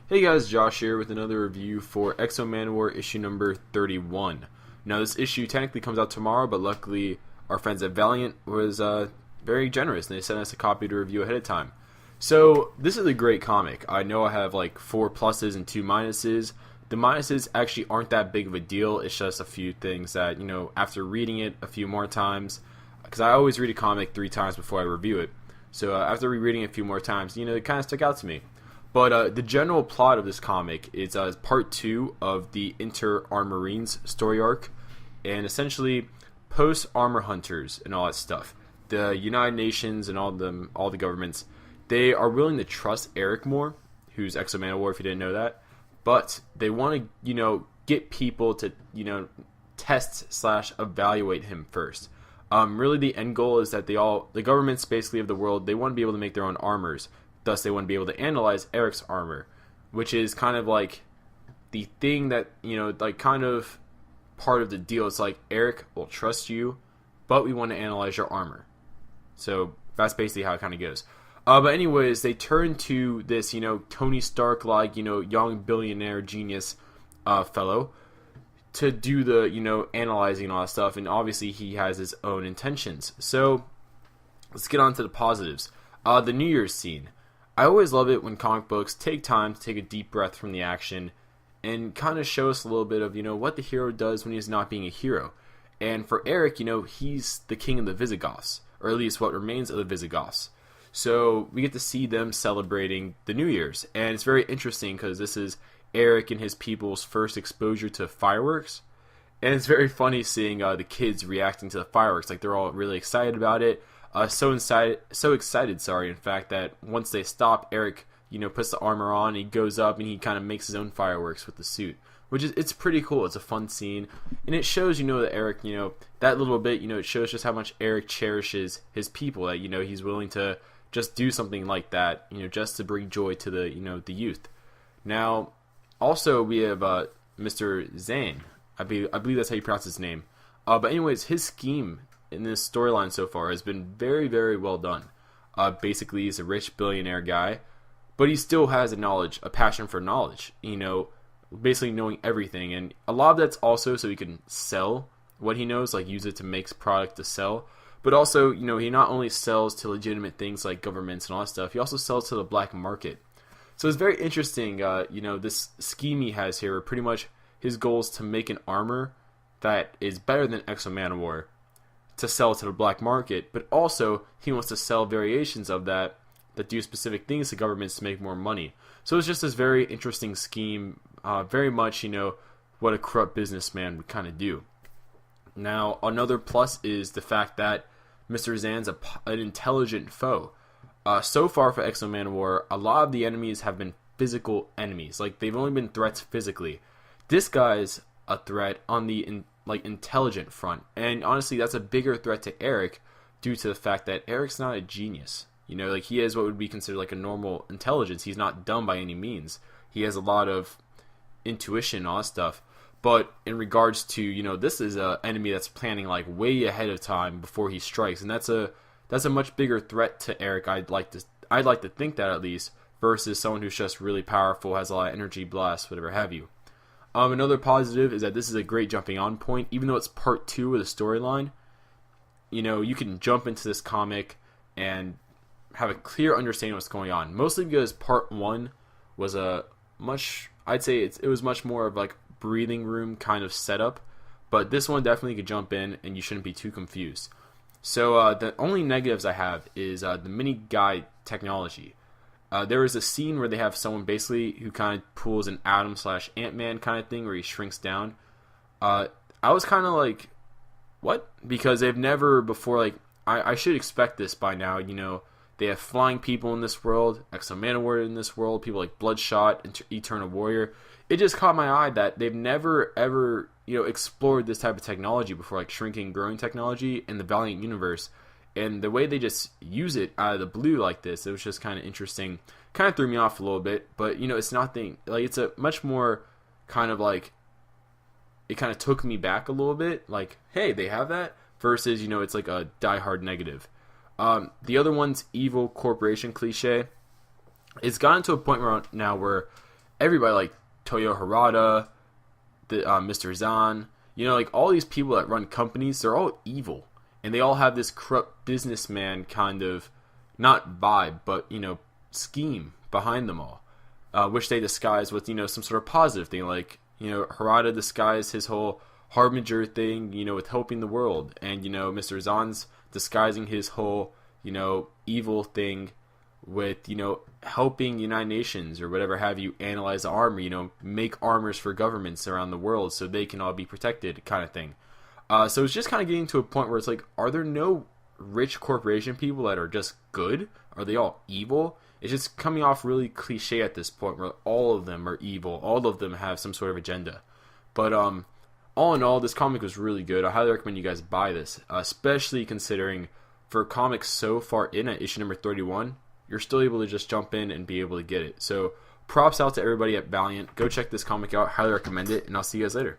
Hey guys, Josh here with another review for Manowar issue number 31. Now this issue technically comes out tomorrow, but luckily our friends at Valiant was very generous and they sent us a copy to review ahead of time. So this is a great comic. I know I have like 4 pluses and 2 minuses. The minuses actually aren't that big of a deal. It's just a few things that, after reading it a few more times, because I always read a comic 3 times before I review it. So after rereading it a few more times, it kind of stuck out to me. But the general plot of this comic is part 2 of the Inter-Armorines story arc, and essentially post-Armor Hunters and all that stuff. The United Nations and all the governments, they are willing to trust Eric more, who's Manowar if you didn't know that, but they want to get people to test/evaluate him first. Really, the end goal is that the governments basically of the world, they want to be able to make their own armors. Thus, they want to be able to analyze Eric's armor, which is kind of like the thing that, kind of part of the deal. It's like, Eric will trust you, but we want to analyze your armor. So, that's basically how it kind of goes. But anyways, they turn to this, Tony Stark-like, young billionaire genius fellow to do the, analyzing and all that stuff. And obviously, he has his own intentions. So, let's get on to the positives. The New Year's scene. I always love it when comic books take time to take a deep breath from the action and kind of show us a little bit of, what the hero does when he's not being a hero. And for Eric, he's the king of the Visigoths, or at least what remains of the Visigoths. So we get to see them celebrating the New Year's. And it's very interesting because this is Eric and his people's first exposure to fireworks. And it's very funny seeing the kids reacting to the fireworks. Like, they're all really excited about it. So excited, in fact, that once they stop, Eric, puts the armor on, he goes up, and he kind of makes his own fireworks with the suit, it's pretty cool. It's a fun scene, and it shows, that Eric, that little bit, it shows just how much Eric cherishes his people, that, he's willing to just do something like that, just to bring joy to the youth. Now, also, we have Mr. Zane. I believe that's how you pronounce his name. But anyways, his scheme in this storyline so far has been very, very well done. Basically, he's a rich billionaire guy, but he still has a passion for knowledge, basically knowing everything. And a lot of that's also so he can sell what he knows, like use it to make product to sell. But also, he not only sells to legitimate things like governments and all that stuff, he also sells to the black market. So it's very interesting, this scheme he has here, where pretty much his goal is to make an armor that is better than Manowar, to sell to the black market, but also he wants to sell variations of that do specific things to governments to make more money. So it's just this very interesting scheme, very much, what a corrupt businessman would kind of do. Now, another plus is the fact that Mr. Zan's an intelligent foe. So far for Manowar, a lot of the enemies have been physical enemies. Like, they've only been threats physically. This guy's a threat on the intelligent front, and honestly that's a bigger threat to Eric due to the fact that Eric's not a genius. He has what would be considered like a normal intelligence. He's not dumb by any means. He has a lot of intuition and all that stuff, but in regards to this is a enemy that's planning like way ahead of time before he strikes, and that's a much bigger threat to Eric. I'd like to think that, at least, versus someone who's just really powerful, has a lot of energy, blast, whatever have you. Another positive is that this is a great jumping on point. Even though it's part 2 of the storyline, you can jump into this comic and have a clear understanding of what's going on. Mostly because part 1 was it was much more of like breathing room kind of setup. But this one definitely could jump in and you shouldn't be too confused. So the only negatives I have is the mini guide technology. There is a scene where they have someone basically who kind of pulls an Atom/Ant-Man kind of thing where he shrinks down. I was kind of like, what? Because they've never before, like, I should expect this by now. They have flying people in this world, Manowar in this world, people like Bloodshot, Eternal Warrior. It just caught my eye that they've never ever explored this type of technology before, like shrinking, growing technology in the Valiant universe. And the way they just use it out of the blue like this, it was just kind of interesting. Kind of threw me off a little bit, but it's nothing. Like, it's a much more kind of like, it kind of took me back a little bit. Like, hey, they have that, versus it's like a diehard negative. The other one's evil corporation cliche. It's gotten to a point now where everybody, like Toyo Harada, Mr. Zahn, like all these people that run companies, they're all evil, and they all have this corrupt businessman kind of, not vibe, but scheme behind them all, which they disguise with some sort of positive thing, like Harada disguised his whole Harbinger thing, with helping the world, and Mr. Zahn's disguising his whole evil thing with helping United Nations or whatever have you analyze the armor, make armors for governments around the world so they can all be protected, kind of thing. So it's just kind of getting to a point where it's like, are there no rich corporation people that are just good? Are they all evil? It's just coming off really cliche at this point where all of them are evil, all of them have some sort of agenda. But all in all, this comic was really good. I highly recommend you guys buy this, especially considering for comics so far in at issue number 31, you're still able to just jump in and be able to get it. So props out to everybody at Valiant. Go check this comic out. Highly recommend it, and I'll see you guys later.